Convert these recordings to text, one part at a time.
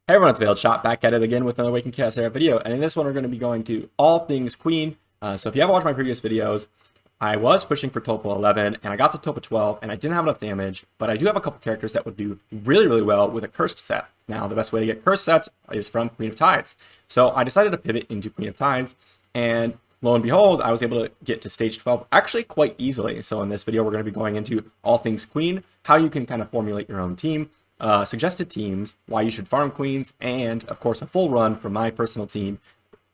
Hey everyone, it's Veiled Shot back at it again with another Awaken Chaos Era video, and in this one we're going to be going to all things Queen. So if you haven't watched my previous videos, I was pushing for Topo 11, and I got to Topo 12, and I didn't have enough damage, but I do have a couple characters that would do really, really well with a cursed set. Now, the best way to get cursed sets is from Queen of Tides. So I decided to pivot into Queen of Tides, and lo and behold, I was able to get to stage 12 actually quite easily. So in this video, we're going to be going into all things Queen, how you can kind of formulate your own team, suggested teams, why you should farm queens, and of course a full run from my personal team.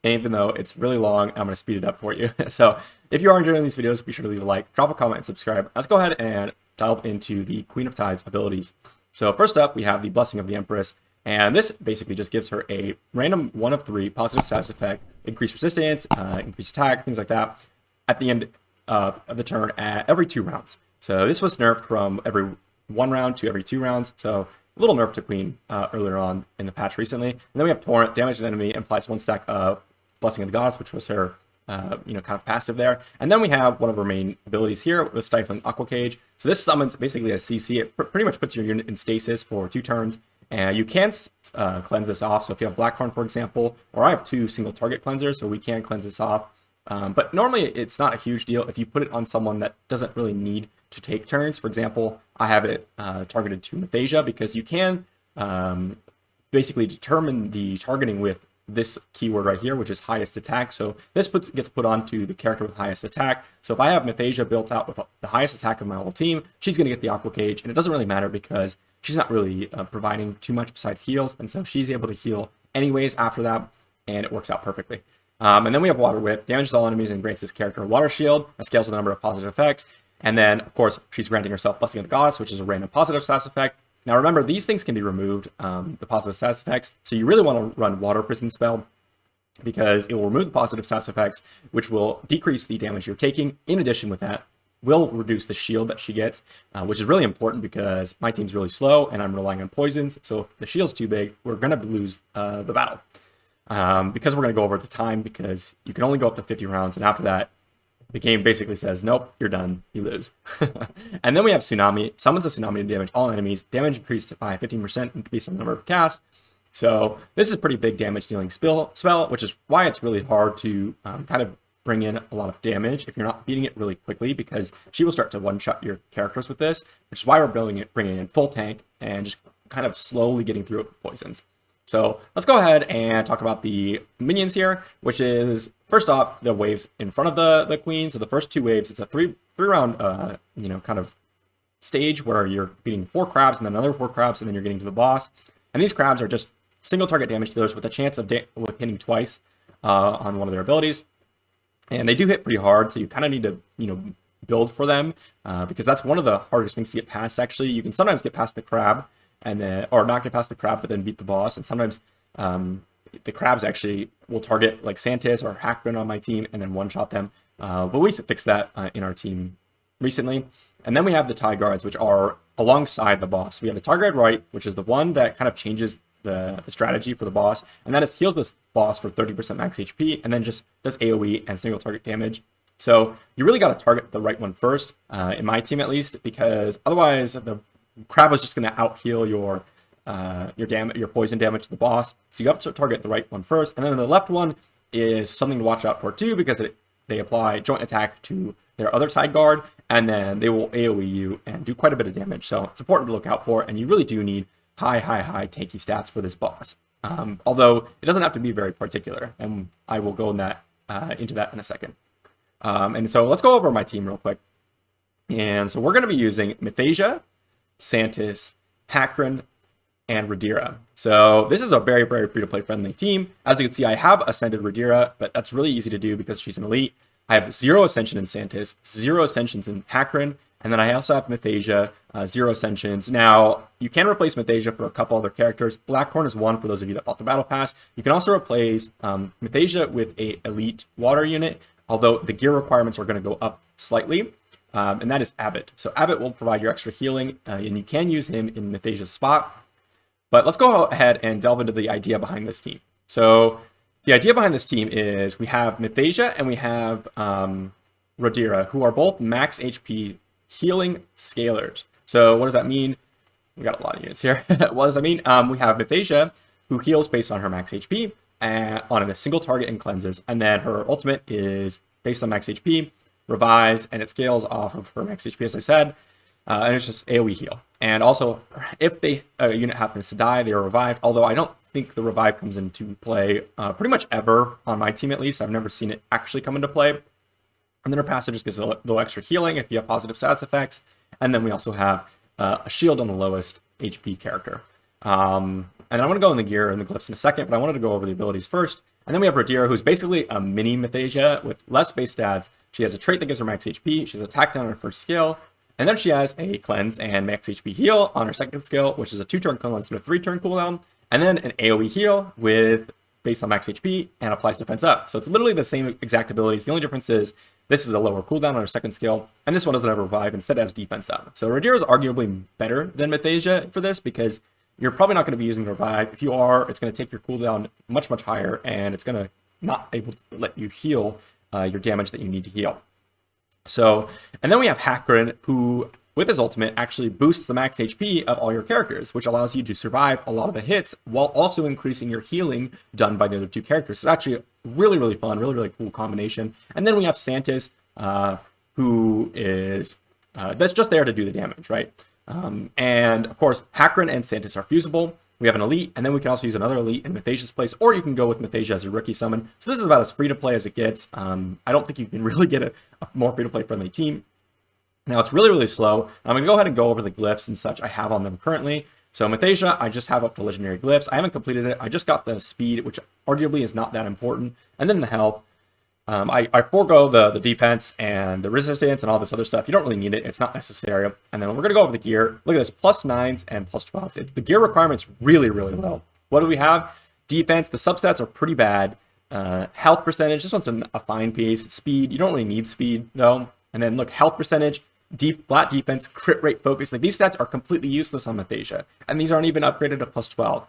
Even though it's really long, I'm going to speed it up for you. So if you are enjoying these videos, be sure to leave a like, drop a comment, and subscribe. Let's go ahead and delve into the Queen of Tides abilities. So first up, we have the Blessing of the Empress, and this basically just gives her a random 1 of 3 positive status effect, increased resistance, increased attack, things like that, at the end of the turn at every 2 rounds. So this was nerfed from every 1 round to every 2 rounds, so a little nerf to Queen earlier on in the patch recently. And then we have Torrent, damage an enemy, implies 1 stack of Blessing of the Gods, which was her, kind of passive there. And then we have one of her main abilities here, the Stifling Aqua Cage. So this summons basically a CC. It pretty much puts your unit in stasis for 2 turns. And you can cleanse this off. So if you have Blackhorn, for example, or I have 2 single target cleansers, so we can cleanse this off. But normally it's not a huge deal if you put it on someone that doesn't really need to take turns. For example, I have it targeted to Mathasia because you can basically determine the targeting with this keyword right here, which is highest attack. So this gets put onto the character with highest attack. So if I have Mathasia built out with the highest attack of my whole team, she's going to get the Aqua Cage, and it doesn't really matter because she's not really providing too much besides heals, and so she's able to heal anyways after that, and it works out perfectly. And then we have Water Whip, damages all enemies and grants this character a Water Shield, that scales with the number of positive effects. And then, of course, she's granting herself Blessing of the Goddess, which is a random positive status effect. Now remember, these things can be removed, the positive status effects, so you really want to run Water Prison spell because it will remove the positive status effects, which will decrease the damage you're taking. In addition with that, will reduce the shield that she gets, which is really important because my team's really slow and I'm relying on poisons. So if the shield's too big, we're going to lose the battle. Because we're going to go over the time, because you can only go up to 50 rounds, and after that, the game basically says, nope, you're done, you lose. And then we have Tsunami, summons a Tsunami to damage all enemies, damage increased by 15% based on the number of cast. So this is a pretty big damage dealing spell, which is why it's really hard to kind of bring in a lot of damage if you're not beating it really quickly, because she will start to one-shot your characters with this, which is why we're bringing in full tank and just kind of slowly getting through it with poisons. So let's go ahead and talk about the minions here, which is, first off, the waves in front of the queen. So the first 2 waves, it's a three round, kind of stage where you're beating 4 crabs and then another 4 crabs, and then you're getting to the boss. And these crabs are just single target damage dealers with a chance of with hitting twice on one of their abilities. And they do hit pretty hard, so you kind of need to, build for them because that's one of the hardest things to get past, actually. You can sometimes get past the crab, and then, or not get past the crab, but then beat the boss. And sometimes the crabs actually will target like Santis or Hackgun on my team and then one-shot them. But we fixed that in our team recently. And then we have the TIE Guards, which are alongside the boss. We have the Target Right, which is the one that kind of changes the strategy for the boss. And that is heals this boss for 30% max HP and then just does AoE and single target damage. So you really got to target the right one first, in my team at least, because otherwise the crab is just going to out heal your poison damage to the boss. So you have to target the right one first, and then the left one is something to watch out for too, because they apply joint attack to their other Tide Guard, and then they will AoE you and do quite a bit of damage. So it's important to look out for, and you really do need high tanky stats for this boss. Although it doesn't have to be very particular, and I will go into that in a second. And so let's go over my team real quick. And so we're going to be using Mathasia, Santis, Hakron, and Rhaedyra. So this is a very, very free-to-play friendly team. As you can see, I have Ascended Rhaedyra, but that's really easy to do because she's an elite. I have 0 Ascension in Santis, 0 Ascensions in Hakron, and then I also have Mathasia, 0 Ascensions. Now, you can replace Mathasia for a couple other characters. Blackhorn is one for those of you that bought the Battle Pass. You can also replace Mathasia with a elite water unit, although the gear requirements are going to go up slightly. And that is Abbott. So Abbott will provide your extra healing, and you can use him in Mathasia's spot. But let's go ahead and delve into the idea behind this team. So the idea behind this team is we have Mathasia and we have Rhaedyra, who are both max HP healing scalers. So what does that mean? We got a lot of units here. What does that mean? We have Mathasia, who heals based on her max HP on a single target and cleanses. And then her ultimate is based on max HP, revives, and it scales off of her max HP, as I said. And it's just AoE heal. And also, if a unit happens to die, they are revived. Although I don't think the revive comes into play pretty much ever on my team, at least. I've never seen it actually come into play. And then her passive just gives a little extra healing if you have positive status effects. And then we also have a shield on the lowest HP character. And I want to go in the gear and the glyphs in a second, but I wanted to go over the abilities first. And then we have Radira, who's basically a mini Mythasia with less base stats. She has a trait that gives her max HP. She has attack down on her first skill. And then she has a cleanse and max HP heal on her second skill, which is a 2-turn cooldown instead of 3-turn cooldown. And then an AoE heal based on max HP and applies defense up. So it's literally the same exact abilities. The only difference is this is a lower cooldown on her second skill, and this one doesn't have revive, instead has defense up. So Radira is arguably better than Mythasia for this because you're probably not going to be using revive. If you are, it's going to take your cooldown much, much higher, and it's going to not able to let you heal your damage that you need to heal. So, and then we have Hakron, who with his ultimate actually boosts the max HP of all your characters, which allows you to survive a lot of the hits while also increasing your healing done by the other two characters. It's actually a really, really fun, really, really cool combination. And then we have Santis, who is that's just there to do the damage, right? And of course, Hakron and Santis are fusible. We have an elite, and then we can also use another elite in Mythasia's place, or you can go with Mythasia as your rookie summon. So this is about as free to play as it gets. I don't think you can really get a more free to play friendly team. Now it's really, really slow. I'm going to go ahead and go over the glyphs and such I have on them currently. So Mythasia, I just have up to legendary glyphs. I haven't completed it. I just got the speed, which arguably is not that important. And then the health. I forego the defense and the resistance and all this other stuff. You don't really need it. It's not necessary. And then we're going to go over the gear. Look at this, +9s and +12s. The gear requirement's really, really low. What do we have? Defense. The substats are pretty bad. Health percentage. This one's a fine piece. Speed. You don't really need speed, though. And then look, health percentage. Flat defense, crit rate focus. Like these stats are completely useless on Mythasia, and these aren't even upgraded to +12,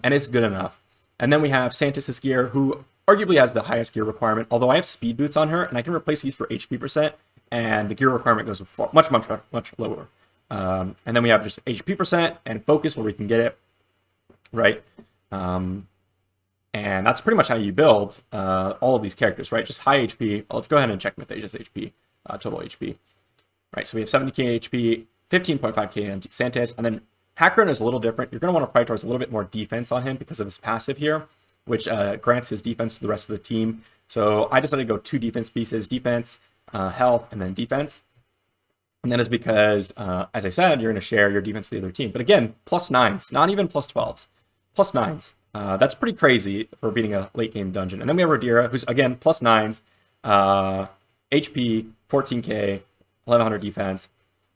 and it's good enough. And then we have Santis' gear, who arguably has the highest gear requirement, although I have speed boots on her, and I can replace these for HP %, and the gear requirement goes much, much, much lower. And then we have just HP % and focus where we can get it, right? And that's pretty much how you build all of these characters, right? Just high HP. Well, let's go ahead and check Mythasia's HP, total HP. Right, so we have 70k HP, 15.5k on Santis, and then Hakron is a little different. You're going to want to prioritize a little bit more defense on him because of his passive here, which grants his defense to the rest of the team. So I decided to go 2 defense pieces, defense, health, and then defense. And that is because, as I said, you're going to share your defense with the other team. But again, +9s, not even +12s, +9s. That's pretty crazy for beating a late game dungeon. And then we have Radira, who's again +9s, HP, 14k, 1100 defense.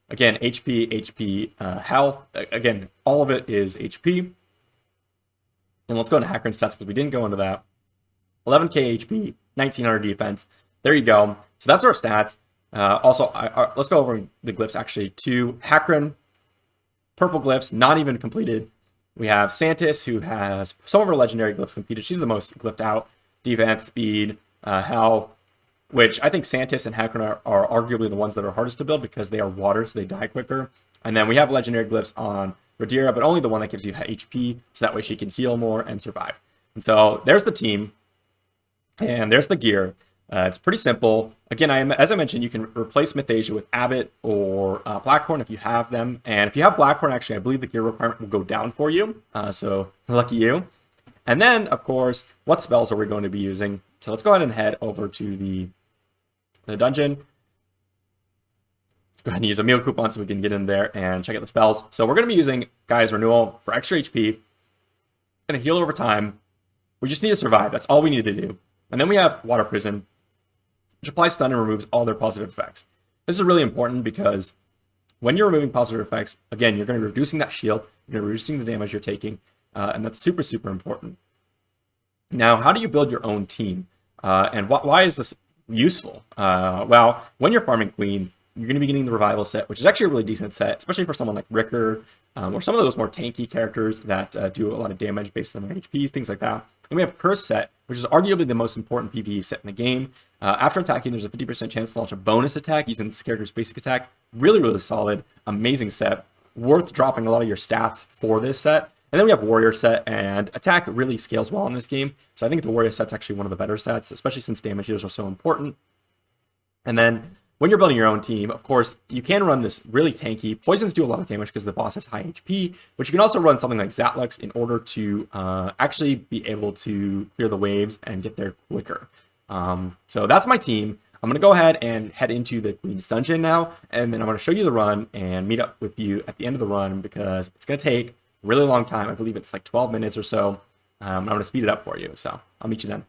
Again, HP, health. Again, all of it is HP. And let's go into Hakron stats because we didn't go into that. 11k HP, 1900 defense. There you go. So that's our stats. Also, let's go over the glyphs actually. To Hakron, purple glyphs, not even completed. We have Santis, who has some of her legendary glyphs completed. She's the most glyphed out. Defense, speed, health, which I think Santis and Hakron are arguably the ones that are hardest to build because they are water, so they die quicker. And then we have legendary glyphs on Radira, but only the one that gives you HP, so that way she can heal more and survive. And so there's the team, and there's the gear. It's pretty simple. Again, as I mentioned, you can replace Mythasia with Abbott or Blackhorn if you have them. And if you have Blackhorn, actually, I believe the gear requirement will go down for you. So lucky you. And then, of course, what spells are we going to be using? So let's go ahead and head over to the dungeon. Let's go ahead and use a meal coupon so we can get in there and check out the spells. So we're going to be using Guy's Renewal for extra HP and a heal over time. We just need to survive. That's all we need to do. And then we have Water Prison, which applies stun and removes all their positive effects. This is really important because when you're removing positive effects, again, you're going to be reducing that shield, you're going to be reducing the damage you're taking, and that's super, super important. Now, how do you build your own team? And why is this useful? Well, when you're farming Queen, you're going to be getting the Revival set, which is actually a really decent set, especially for someone like Ricker, or some of those more tanky characters that do a lot of damage based on their HP, things like that. And we have Curse set, which is arguably the most important PvE set in the game. After attacking, there's a 50% chance to launch a bonus attack using this character's basic attack. Really, really solid, amazing set. Worth dropping a lot of your stats for this set. And then we have warrior set, and attack really scales well in this game. So I think the warrior set's actually one of the better sets, especially since damage dealers are so important. And then when you're building your own team, of course, you can run this really tanky. Poisons do a lot of damage because the boss has high HP, but you can also run something like Zatlux in order to actually be able to clear the waves and get there quicker. So that's my team. I'm going to go ahead and head into the Queen's Dungeon now, and then I'm going to show you the run and meet up with you at the end of the run because it's going to take a really long time. I believe it's like 12 minutes or so. I'm going to speed it up for you, so I'll meet you then.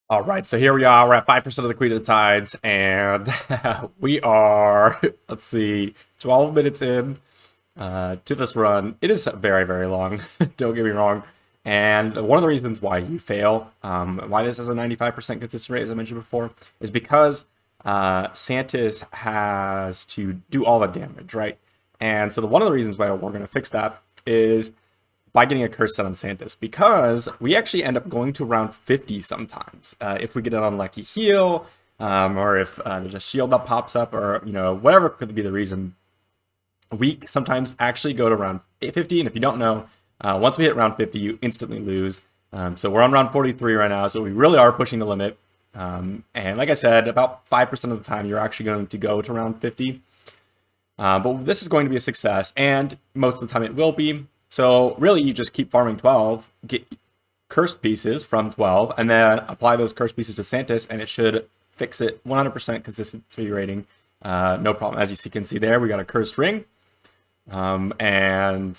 All right, so here we are. We're at 5% of the Queen of the Tides, and we are, let's see, 12 minutes in to this run. It is very, very long, don't get me wrong. And one of the reasons why you fail, why this is a 95% consistent rate, as I mentioned before, is because Santis has to do all the damage, right? And so one of the reasons why we're going to fix that is by getting a curse set on Santis, because we actually end up going to around 50 sometimes. If we get an unlucky heal, or if there's a shield that pops up, or, you know, whatever could be the reason, we sometimes actually go to around 50, and if you don't know, once we hit round 50, you instantly lose. So we're on round 43 right now, so we really are pushing the limit. And like I said, about 5% of the time, you're actually going to go to round 50. But this is going to be a success, and most of the time it will be. So really, you just keep farming 12, get cursed pieces from 12, and then apply those cursed pieces to Santis, and it should fix it. 100% consistency rating, no problem. As you can see there, we got a cursed ring. And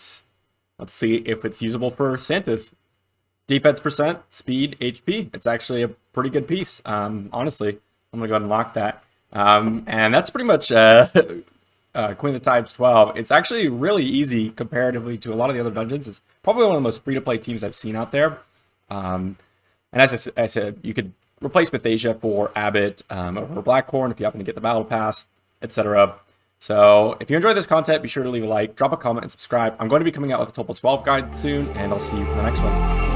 let's see if it's usable for Santis. Defense percent, speed, HP. It's actually a pretty good piece. Honestly, I'm going to go ahead and lock that. And that's pretty much Queen of the Tides 12. It's actually really easy comparatively to a lot of the other dungeons. It's probably one of the most free-to-play teams I've seen out there. And as I said, you could replace Mythasia for Abbott over Blackhorn if you happen to get the Battle Pass, etc. So if you enjoyed this content, be sure to leave a like, drop a comment, and subscribe. I'm going to be coming out with a Top 12 guide soon, and I'll see you for the next one.